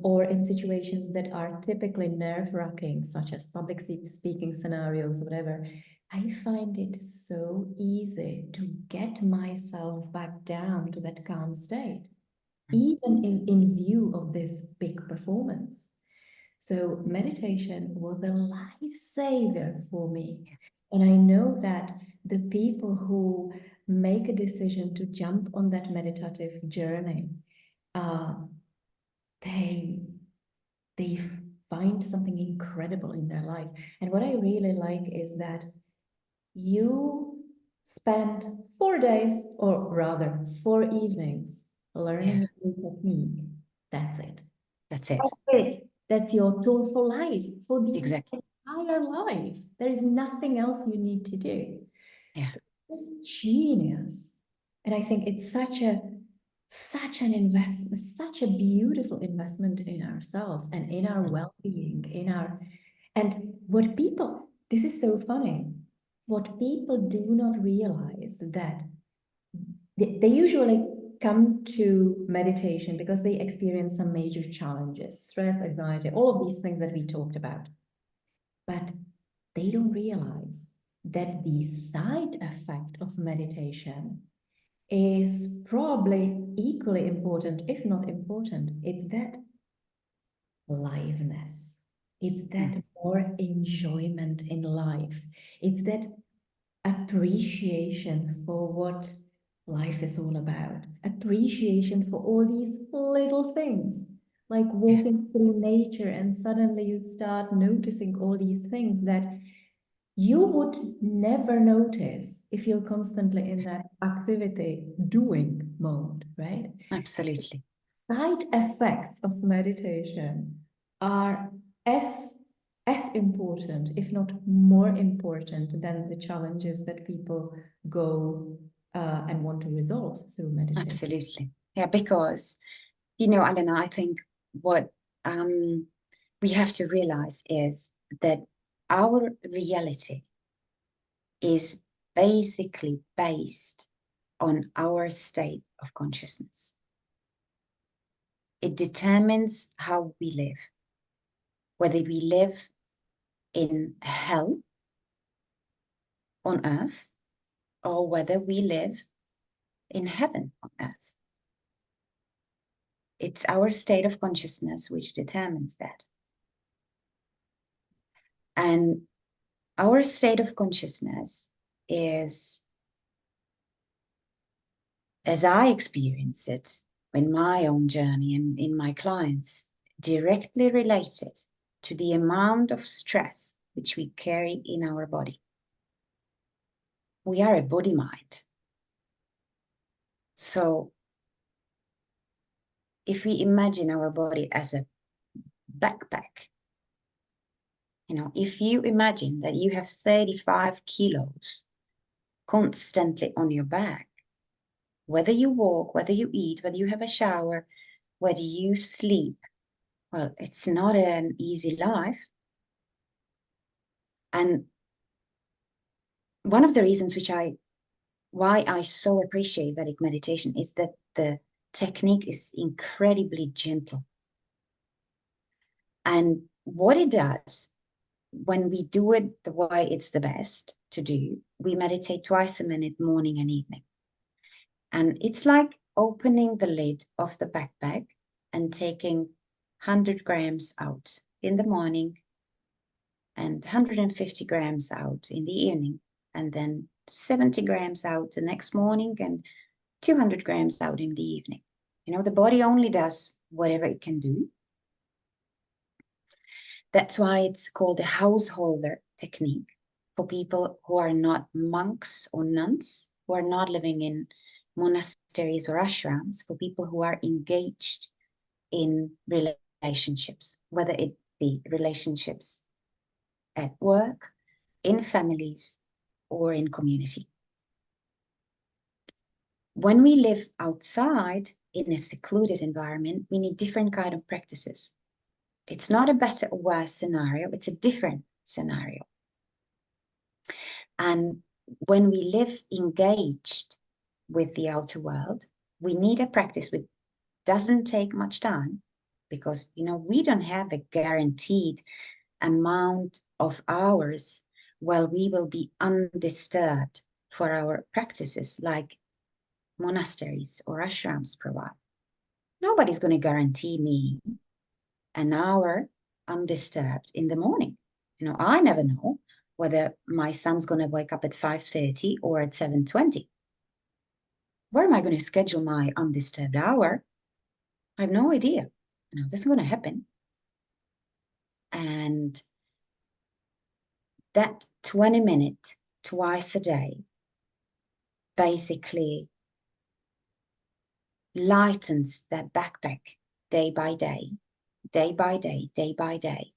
or in situations that are typically nerve-wracking, such as public speaking scenarios, whatever. I find it so easy to get myself back down to that calm state, even in view of this big performance. So meditation was a lifesaver for me. And I know that the people who make a decision to jump on that meditative journey, uh, they they find something incredible in their life. And what I really like is that you spend 4 days, or rather 4 evenings, learning a new technique. That's it. That's it. That's it. That's your tool for life, for the Exactly. entire life. There is nothing else you need to do. Yeah. So it's genius. And I think it's such an investment, such a beautiful investment in ourselves and in our well-being, and this is so funny. What people do not realize that they usually come to meditation because they experience some major challenges, stress, anxiety, all of these things that we talked about. But they don't realize that the side effect of meditation is probably equally important, if not important. It's that liveness. It's that more enjoyment in life. It's that appreciation for what life is all about, appreciation for all these little things, like walking through nature and suddenly you start noticing all these things that you would never notice if you're constantly in that activity doing mode, right? Absolutely. Side effects of meditation are as important, if not more important, than the challenges that people go and want to resolve through meditation. Absolutely. Yeah, because, Elena, I think what we have to realize is that our reality is basically based on our state of consciousness. It determines how we live, whether we live in hell on earth or whether we live in heaven on earth. It's our state of consciousness which determines that. And our state of consciousness is, as I experience it in my own journey and in my clients, directly related to the amount of stress which we carry in our body. We are a body mind. So if we imagine our body as a backpack, if you imagine that you have 35 kilos constantly on your back, whether you walk, whether you eat, whether you have a shower, whether you sleep, well, it's not an easy life. And one of the reasons why I so appreciate Vedic meditation is that the technique is incredibly gentle. And what it does, when we do it the way it's the best to do, we meditate twice a minute, morning and evening. And it's like opening the lid of the backpack and taking 100 grams out in the morning and 150 grams out in the evening, and then 70 grams out the next morning and 200 grams out in the evening. You know, the body only does whatever it can do. That's why it's called a householder technique for people who are not monks or nuns, who are not living in monasteries or ashrams, for people who are engaged in relationships, whether it be relationships at work, in families, or in community. When we live outside in a secluded environment, we need different kind of practices. It's not a better or worse scenario, it's a different scenario. And when we live engaged with the outer world, we need a practice which doesn't take much time, because, you know, we don't have a guaranteed amount of hours where we will be undisturbed for our practices like monasteries or ashrams provide. Nobody's going to guarantee me an hour undisturbed in the morning. You know, I never know whether my son's going to wake up at 5:30 or at 7:20. Where am I going to schedule my undisturbed hour? I have no idea. You know, this is going to happen. And that 20 minutes twice a day basically lightens that backpack day by day, day by day, day by day.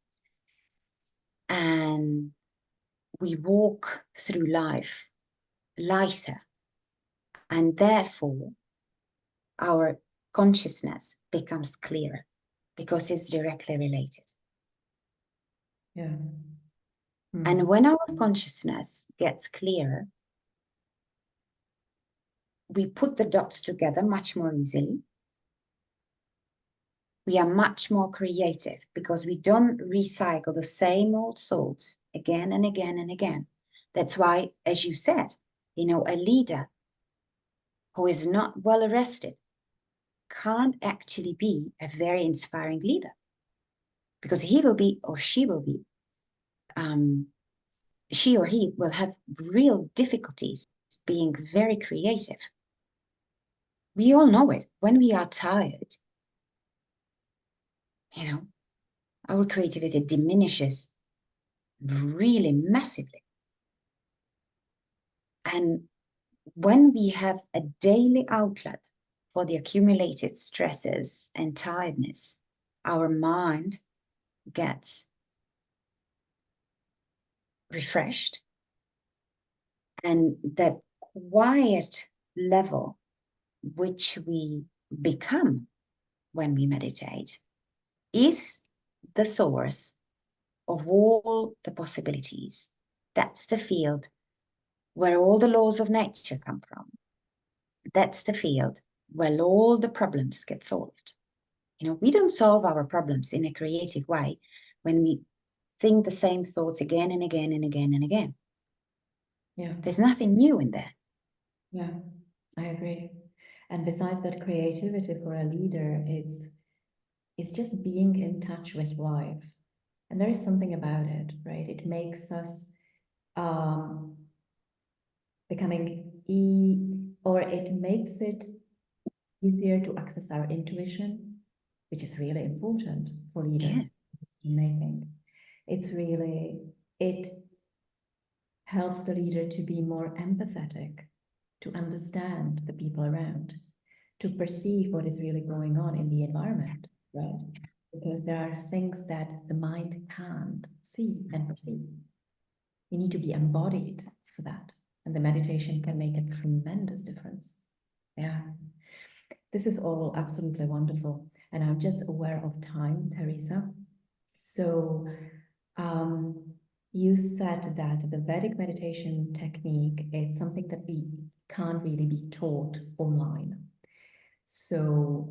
And we walk through life lighter. And therefore, our consciousness becomes clearer because it's directly related. Yeah. And when our consciousness gets clearer, we put the dots together much more easily. We are much more creative because we don't recycle the same old thoughts again and again and again. That's why, as you said, you know, a leader who is not well rested can't actually be a very inspiring leader, because he will be, or she will be, she or he will have real difficulties being very creative. We all know it. When we are tired, you know, our creativity diminishes really massively. And when we have a daily outlet for the accumulated stresses and tiredness, our mind gets refreshed. And that quiet level which we become when we meditate is the source of all the possibilities. That's the field where all the laws of nature come from. That's the field where all the problems get solved. You know, we don't solve our problems in a creative way when we think the same thoughts again and again and again and again. Yeah. There's nothing new in there. Yeah, I agree. And besides that creativity for a leader, it's just being in touch with life. And there is something about it, right? It makes us it makes it easier to access our intuition, which is really important for leaders in making. It helps the leader to be more empathetic, to understand the people around, to perceive what is really going on in the environment, right? Because there are things that the mind can't see and perceive. You need to be embodied for that. And the meditation can make a tremendous difference. Yeah. This is all absolutely wonderful. And I'm just aware of time, Tereza. So you said that the Vedic meditation technique is something that we can't really be taught online. So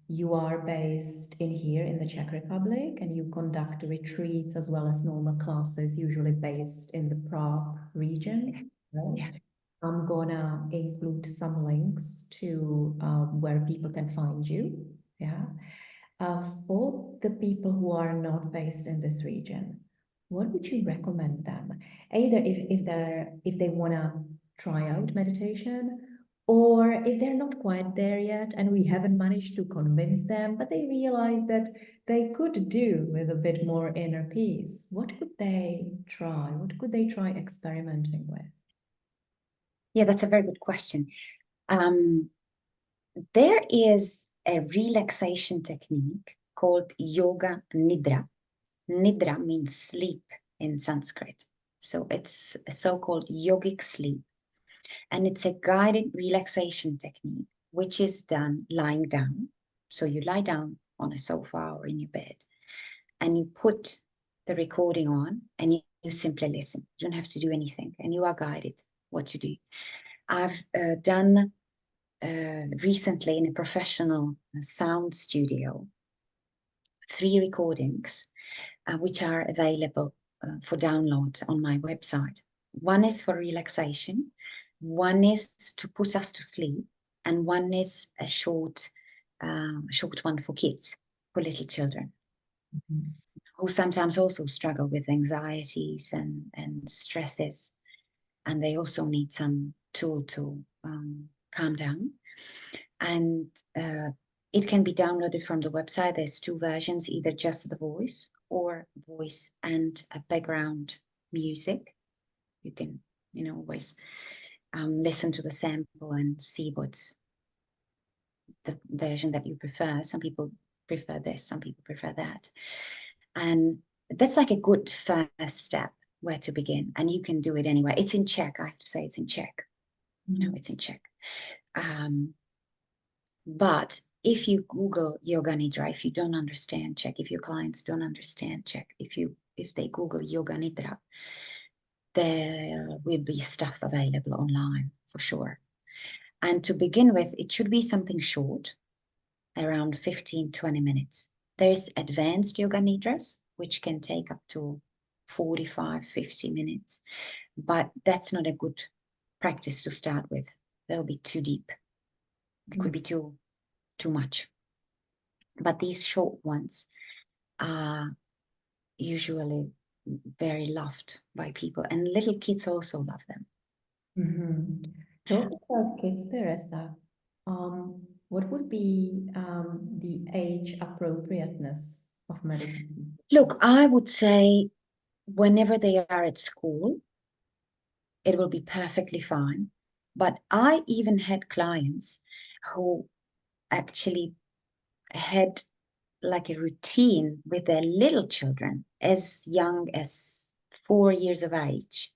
you are based in here in the Czech Republic, and you conduct retreats as well as normal classes, usually based in the Prague region, right? Yeah. I'm gonna include some links to where people can find you. Yeah. For the people who are not based in this region, what would you recommend them? Either if they wanna try out meditation, or if they're not quite there yet and we haven't managed to convince them, but they realize that they could do with a bit more inner peace, what could they try? What could they try experimenting with? Yeah, that's a very good question. There is a relaxation technique called yoga nidra. Nidra means sleep in Sanskrit. So it's a so-called yogic sleep. And it's a guided relaxation technique, which is done lying down. So you lie down on a sofa or in your bed, and you put the recording on, and you simply listen. You don't have to do anything, and you are guided what to do. I've done recently in a professional sound studio 3 recordings, which are available for download on my website. One is for relaxation, one is to put us to sleep, and one is a short one for kids, for little children, who sometimes also struggle with anxieties and stresses, and they also need some tool to calm down. And it can be downloaded from the website. There's 2 versions, either just the voice or voice and a background music. You can, always listen to the sample and see what's the version that you prefer. Some people prefer this, some people prefer that. And that's like a good first step where to begin. And you can do it anywhere. It's in Czech. I have to say it's in Czech. It's in Czech. But if you Google Yoga Nidra, if you don't understand Czech, if your clients don't understand Czech, if they Google Yoga Nidra, there will be stuff available online for sure. And to begin with, it should be something short, around 15-20 minutes. There's advanced Yoga Nidras, which can take up to 45-50 minutes, but that's not a good practice to start with. They'll be too deep. It could be too much. But these short ones are usually very loved by people, and little kids also love them. Talk about kids, Teresa. What would be the age appropriateness of meditation? Look, I would say whenever they are at school, it will be perfectly fine. But I even had clients who actually had like a routine with their little children as young as 4 years of age,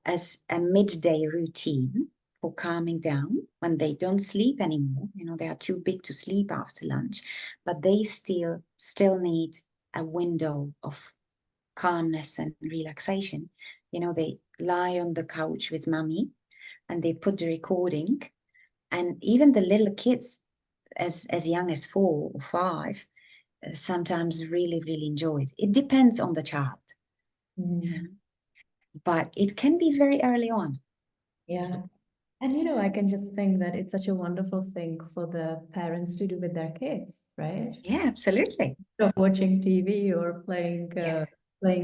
as a midday routine for calming down when they don't sleep anymore. They are too big to sleep after lunch, but they still need a window of calmness and relaxation. They lie on the couch with mommy and they put the recording, and even the little kids as young as 4 or 5 sometimes really enjoy it. It depends on the child. But it can be very early on. Yeah. And I can just think that it's such a wonderful thing for the parents to do with their kids, right? Yeah, absolutely. Of watching TV or playing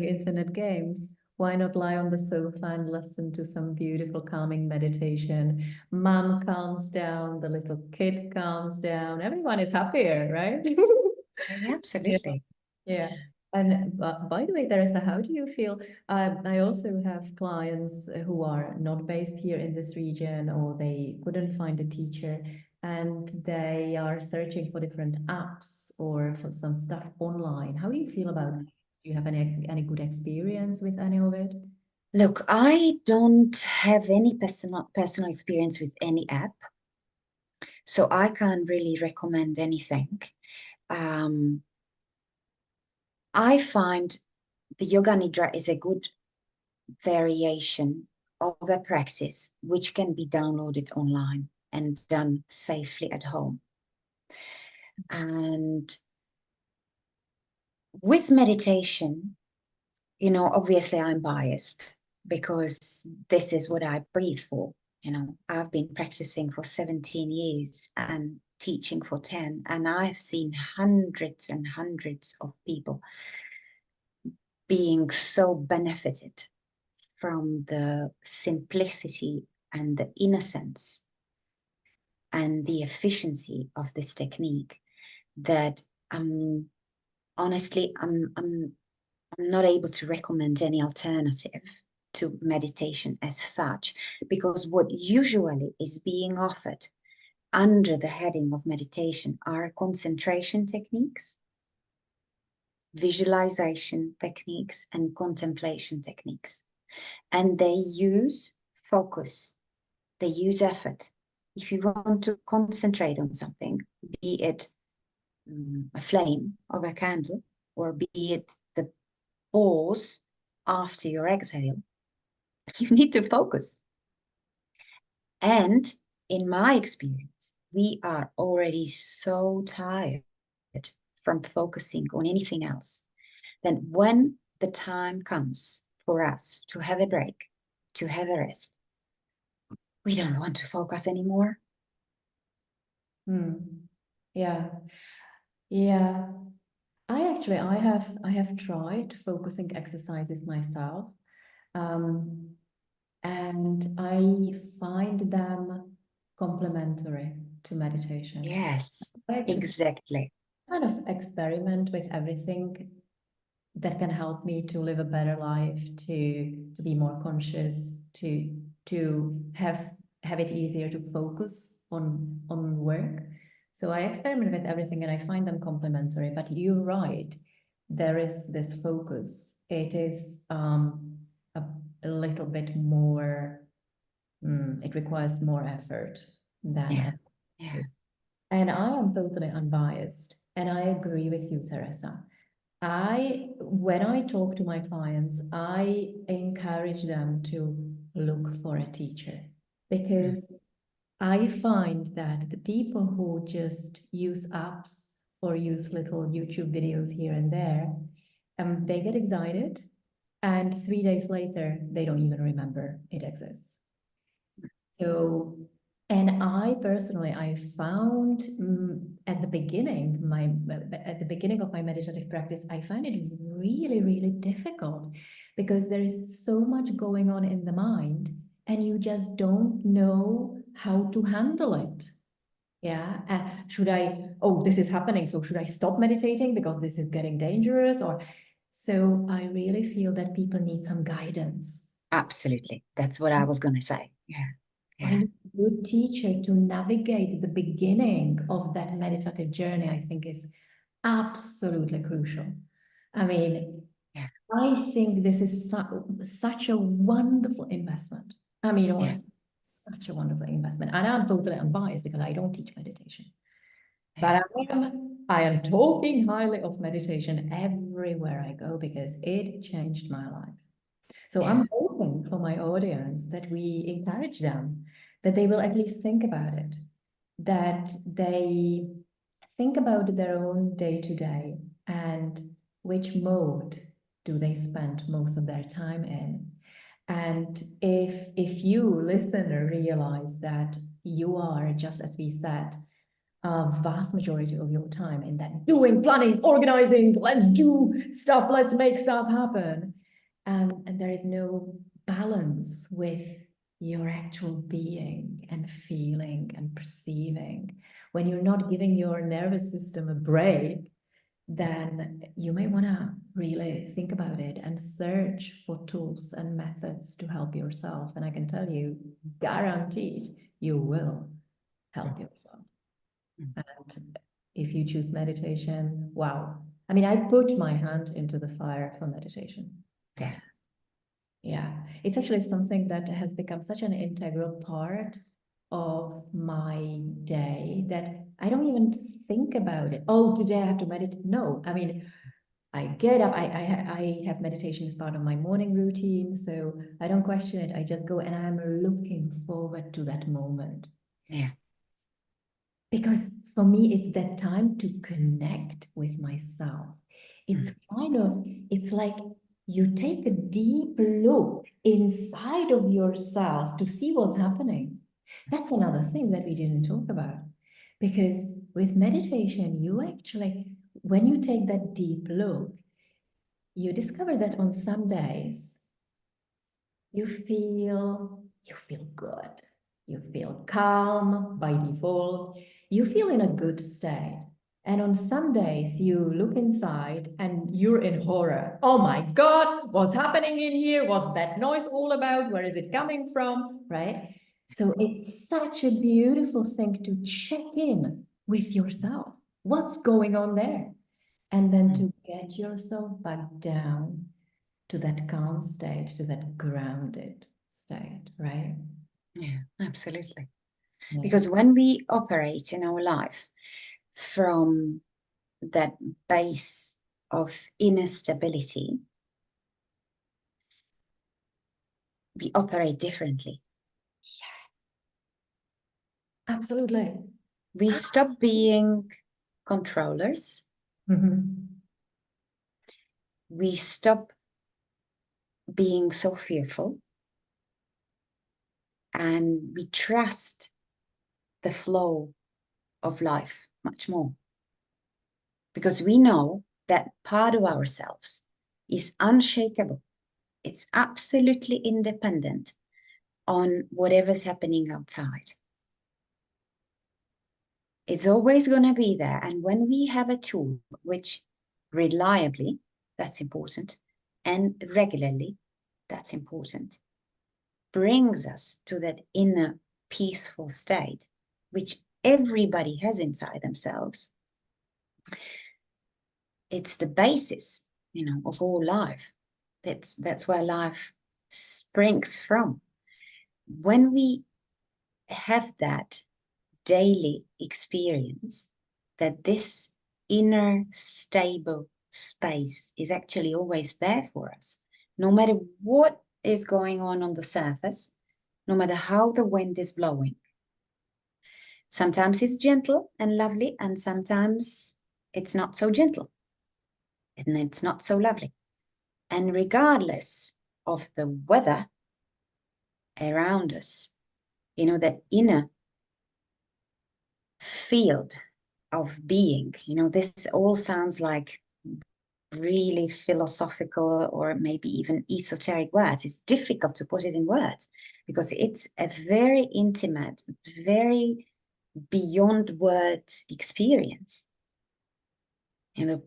internet games. Why not lie on the sofa and listen to some beautiful calming meditation? Mom calms down, the little kid calms down, everyone is happier, right? Yeah, absolutely. Yeah. And by the way, Teresa, how do you feel? I also have clients who are not based here in this region, or they couldn't find a teacher, and they are searching for different apps or for some stuff online. How do you feel about it? Do you have any good experience with any of it? Look, I don't have any personal experience with any app, so I can't really recommend anything. I find the Yoga Nidra is a good variation of a practice which can be downloaded online and done safely at home. And with meditation, you know, obviously I'm biased because this is what I breathe for. You know, I've been practicing for 17 years and teaching for 10, and I've seen hundreds and hundreds of people being so benefited from the simplicity and the innocence and the efficiency of this technique that honestly, I'm not able to recommend any alternative to meditation as such, because what usually is being offered under the heading of meditation are concentration techniques, visualization techniques, and contemplation techniques. And they use focus, they use effort. If you want to concentrate on something, be it a flame of a candle, or be it the pause after your exhale, you need to focus. And in my experience, we are already so tired from focusing on anything else, then when the time comes for us to have a break, to have a rest, we don't want to focus anymore. Yeah. Yeah. I have tried focusing exercises myself. And I find them complementary to meditation. Yes, I exactly. kind of experiment with everything that can help me to live a better life, to be more conscious, to have it easier to focus on work. So I experiment with everything and I find them complementary. But you're right, there is this focus. It is a little bit more. It requires more effort than. Yeah. And I am totally unbiased, and I agree with you, Teresa. When I talk to my clients, I encourage them to look for a teacher, because I find that the people who just use apps or use little YouTube videos here and there, they get excited, and 3 days later, they don't even remember it exists. So, and I personally, I found at the beginning of my meditative practice, I find it really, really difficult, because there is so much going on in the mind and you just don't know how to handle it. Yeah. This is happening, so should I stop meditating because this is getting dangerous? So I really feel that people need some guidance. Absolutely. That's what I was going to say. Yeah. Find a good teacher to navigate the beginning of that meditative journey, I think, is absolutely crucial. I mean, I think this is such a wonderful investment. I mean, honestly, such a wonderful investment. And I'm totally unbiased because I don't teach meditation. But I am talking highly of meditation everywhere I go because it changed my life. So I'm hoping for my audience that we encourage them, that they will at least think about it, that they think about their own day-to-day and which mode do they spend most of their time in. And if you, listener, realize that you are, just as we said, a vast majority of your time in that doing, planning, organizing, let's do stuff, let's make stuff happen. And there is no balance with your actual being and feeling and perceiving. When you're not giving your nervous system a break, then you may want to really think about it and search for tools and methods to help yourself. And I can tell you, guaranteed, you will help yourself. And if you choose meditation, wow. I mean, I put my hand into the fire for meditation. Yeah, it's actually something that has become such an integral part of my day that I don't even think about it. Oh, today I have to meditate. No, I mean, I get up, I have meditation as part of my morning routine, so I don't question it. I just go and I'm looking forward to that moment. Yeah. Because for me, it's that time to connect with myself. It's kind of, it's like you take a deep look inside of yourself to see what's happening. That's another thing that we didn't talk about. Because with meditation, you actually, when you take that deep look, you discover that on some days you feel good. You feel calm by default. You feel in a good state. And on some days you look inside and you're in horror. Oh my God, what's happening in here? What's that noise all about? Where is it coming from? Right? So it's such a beautiful thing to check in with yourself. What's going on there? And then to get yourself back down to that calm state, to that grounded state, right? Yeah, absolutely. Yeah. Because when we operate in our life from that base of inner stability, we operate differently. Absolutely. We stop being controllers. We stop being so fearful. And we trust the flow of life much more. Because we know that part of ourselves is unshakable. It's absolutely independent on whatever's happening outside. It's always going to be there. And when we have a tool which reliably, that's important, and regularly, that's important, brings us to that inner peaceful state, which everybody has inside themselves, it's the basis, of all life. That's where life springs from. When we have that daily experience that this inner stable space is actually always there for us, no matter what is going on the surface, no matter how the wind is blowing. Sometimes it's gentle and lovely, and sometimes it's not so gentle and it's not so lovely. And regardless of the weather around us, that inner field of being, this all sounds like really philosophical or maybe even esoteric words. It's difficult to put it in words because it's a very intimate, very beyond words experience.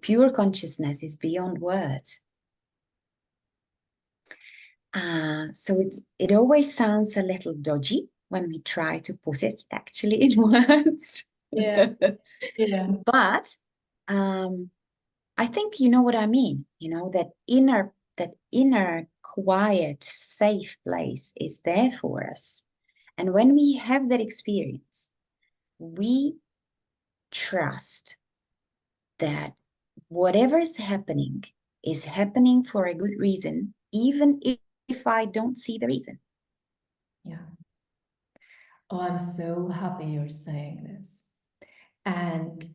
Pure consciousness is beyond words. So it always sounds a little dodgy when we try to put it actually in words. Yeah. But I think you know what I mean. That inner quiet, safe place is there for us. And when we have that experience, we trust that whatever is happening for a good reason, even if I don't see the reason. Yeah. Oh, I'm so happy you're saying this. And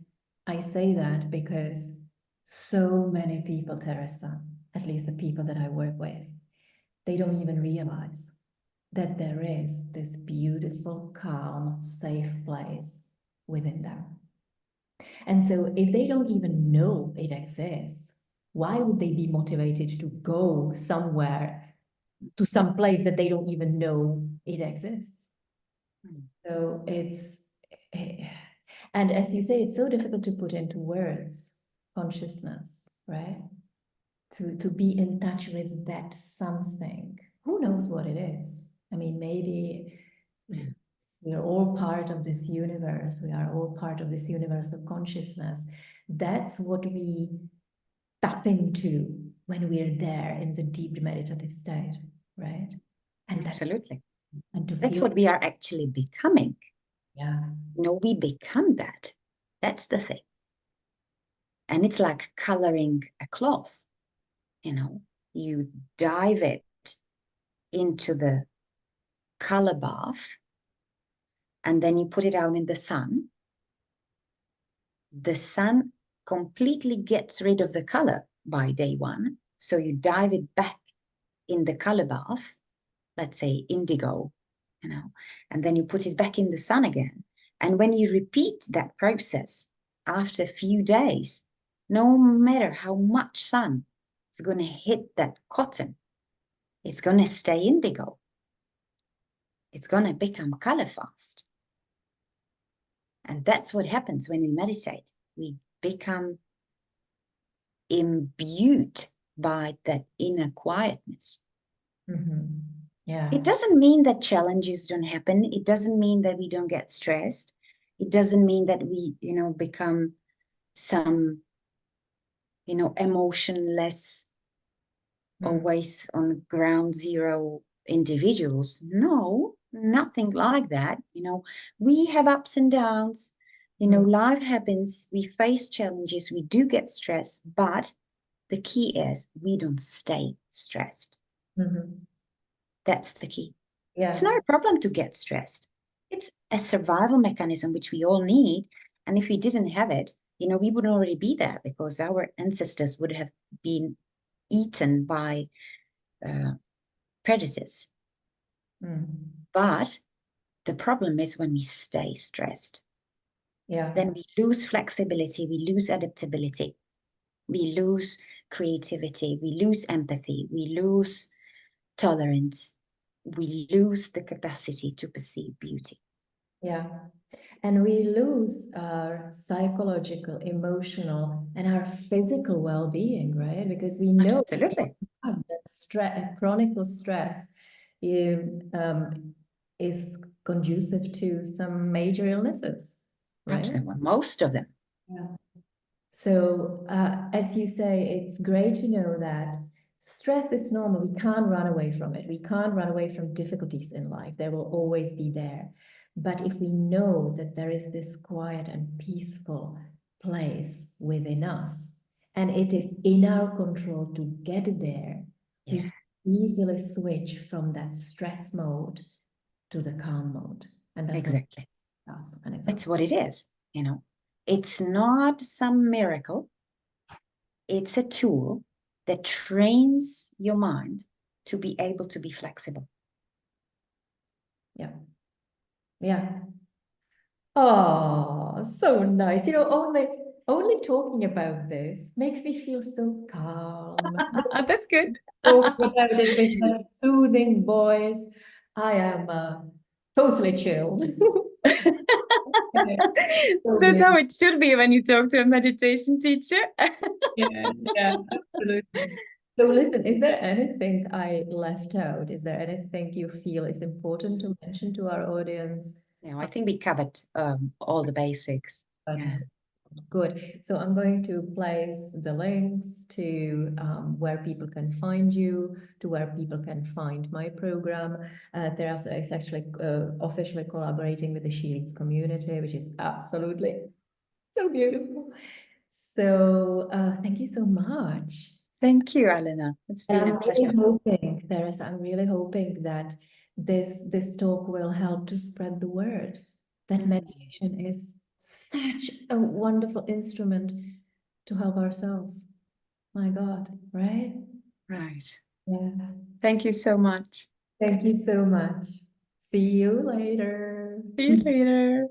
I say that because so many people, Teresa, at least the people that I work with, they don't even realize that there is this beautiful, calm, safe place within them. And so if they don't even know it exists, why would they be motivated to go somewhere, to some place that they don't even know it exists? So and as you say, it's so difficult to put into words, consciousness, right? To be in touch with that something. Who knows what it is? I mean, maybe we're all part of this universe. We are all part of this universe of consciousness. That's what we tap into when we're there in the deep meditative state, right? And Absolutely. And that's what we are actually becoming. Yeah. We become that. That's the thing. And it's like coloring a cloth. You dive it into the color bath and then you put it out in the sun the sun completely gets rid of the color by day 1. So you dive it back in the color bath, let's say indigo, you know, and then you put it back in the sun again. And when you repeat that process after a few days, no matter how much sun is going to hit that cotton, it's going to stay indigo. It's going to become color fast. And that's what happens when we meditate. We become imbued by that inner quietness. Mhm. Yeah. It doesn't mean that challenges don't happen. It doesn't mean that we don't get stressed. It doesn't mean that we, become some, emotionless, always on ground zero individuals. No, nothing like that. We have ups and downs. Life happens. We face challenges. We do get stressed, but the key is we don't stay stressed. Mhm. That's the key. Yeah. It's not a problem to get stressed. It's a survival mechanism which we all need. And if we didn't have it, we wouldn't already be there because our ancestors would have been eaten by predators. But the problem is when we stay stressed. Yeah. Then we lose flexibility, we lose adaptability, we lose creativity, we lose empathy, we lose tolerance, we lose the capacity to perceive beauty. Yeah. And we lose our psychological, emotional, and our physical well-being, right? Because we know Absolutely. that chronic stress is conducive to some major illnesses, right? Absolutely. Most of them. Yeah. So, as you say, it's great to know that stress is normal. We can't run away from it. We can't run away from difficulties in life. They will always be there. But if we know that there is this quiet and peaceful place within us, and it is in our control to get there, we can easily switch from that stress mode to the calm mode. And that's exactly. what it does. And That's what it is. It's not some miracle. It's a tool that trains your mind to be able to be flexible. Yeah. Yeah. Oh, so nice. Only talking about this makes me feel so calm. That's good. Talking about it with that soothing voice, I am totally chilled. That's how it should be when you talk to a meditation teacher. Yeah, absolutely. So listen, is there anything I left out? Is there anything you feel is important to mention to our audience? I think we covered all the basics. Yeah. Good. So I'm going to place the links to where people can find you, to where people can find my program. Tereza is actually officially collaborating with the SHELeads community, which is absolutely so beautiful. So thank you so much. Thank you, Elena. It's been a pleasure. Tereza, I'm really hoping that this talk will help to spread the word that meditation is such a wonderful instrument to help ourselves. My God, right? Right. Yeah. Thank you so much. Thank you so much. See you later. See you later.